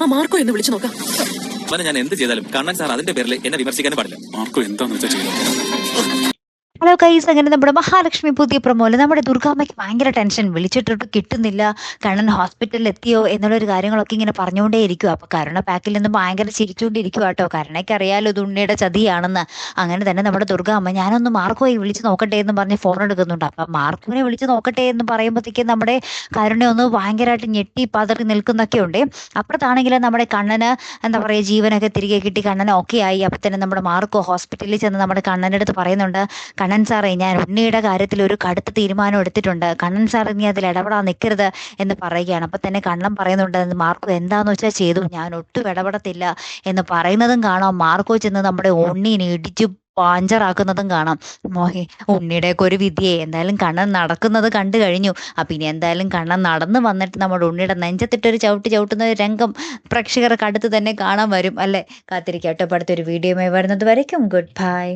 ആ മാർക്കോ എന്ന് വിളിച്ചു നോക്കാം. അവനെ ഞാൻ എന്ത് ചെയ്താലും കണ്ണൻ സാർ അതിന്റെ പേരിൽ എന്നെ വിമർശിക്കാനും പാടില്ല. മാർക്കോ എന്താന്ന് വെച്ചാൽ ചെയ്തോ. ഹലോ ഗൈസ്, അങ്ങനെ നമ്മുടെ മഹാലക്ഷ്മി പുതിയ പ്രൊമോയില് നമ്മുടെ ദുർഗാമ്മയ്ക്ക് ഭയങ്കര ടെൻഷൻ, വിളിച്ചിട്ടിട്ട് കിട്ടുന്നില്ല, കണ്ണൻ ഹോസ്പിറ്റലിൽ എത്തിയോ എന്നുള്ളൊരു കാര്യങ്ങളൊക്കെ ഇങ്ങനെ പറഞ്ഞുകൊണ്ടേ ഇരിക്കുക. അപ്പൊ കരുണ പാക്കിൽ നിന്ന് ഭയങ്കര ചിരിച്ചുകൊണ്ടിരിക്കുക കേട്ടോ. കരുണയ്ക്ക് അറിയാലോ ഇത് ഉണ്ണിയുടെ ചതിയാണെന്ന്. അങ്ങനെ തന്നെ നമ്മുടെ ദുർഗാമ്മ ഞാനൊന്ന് മാർക്കോയെ വിളിച്ച് നോക്കട്ടെ എന്ന് പറഞ്ഞ് ഫോൺ എടുക്കുന്നുണ്ട്. അപ്പൊ മാർക്കോനെ വിളിച്ച് നോക്കട്ടെ എന്ന് പറയുമ്പോഴത്തേക്കും നമ്മുടെ കരുണ ഒന്ന് ഭയങ്കരമായിട്ട് ഞെട്ടി പതറി നിൽക്കുന്നൊക്കെ ഉണ്ട്. അപ്പുറത്താണെങ്കിൽ നമ്മുടെ കണ്ണന് എന്താ പറയുക ജീവനൊക്കെ തിരികെ കിട്ടി, കണ്ണൻ ഓക്കെ ആയി. അപ്പൊ തന്നെ നമ്മുടെ മാർക്കോ ഹോസ്പിറ്റലിൽ ചെന്ന് നമ്മുടെ കണ്ണൻ്റെ അടുത്ത് പറയുന്നുണ്ട്, കണ്ണൻ സാറേ ഞാൻ ഉണ്ണിയുടെ കാര്യത്തിൽ ഒരു കടുത്ത തീരുമാനം എടുത്തിട്ടുണ്ട്, കണ്ണൻ സാർ നീ അതിൽ ഇടപെടാൻ നിൽക്കരുത് എന്ന് പറയുകയാണ്. അപ്പൊ തന്നെ കണ്ണൻ പറയുന്നുണ്ട്, മാർക്കോ എന്താന്ന് വെച്ചാൽ ചെയ്തു, ഞാൻ ഒട്ടും ഇടപെടത്തില്ല എന്ന് പറയുന്നതും കാണാം. മാർക്കോ ചെന്ന് നമ്മുടെ ഉണ്ണീനെ ഇടിച്ചു പാഞ്ചറാക്കുന്നതും കാണാം. ഉണ്ണിയുടെയൊക്കെ ഒരു വിധിയെ എന്തായാലും കണ്ണൻ നടക്കുന്നത് കണ്ടു കഴിഞ്ഞു. അപ്പം ഇനി എന്തായാലും കണ്ണൻ നടന്ന് വന്നിട്ട് നമ്മുടെ ഉണ്ണിയുടെ നെഞ്ചത്തിട്ടൊരു ചവിട്ടുന്ന ഒരു രംഗം പ്രേക്ഷകർക്ക് അടുത്ത് തന്നെ കാണാൻ വരും അല്ലേ. കാത്തിരിക്കട്ടെ. അടുത്തൊരു വീഡിയോയുമായി വരുന്നത് വരയ്ക്കും ഗുഡ് ബൈ.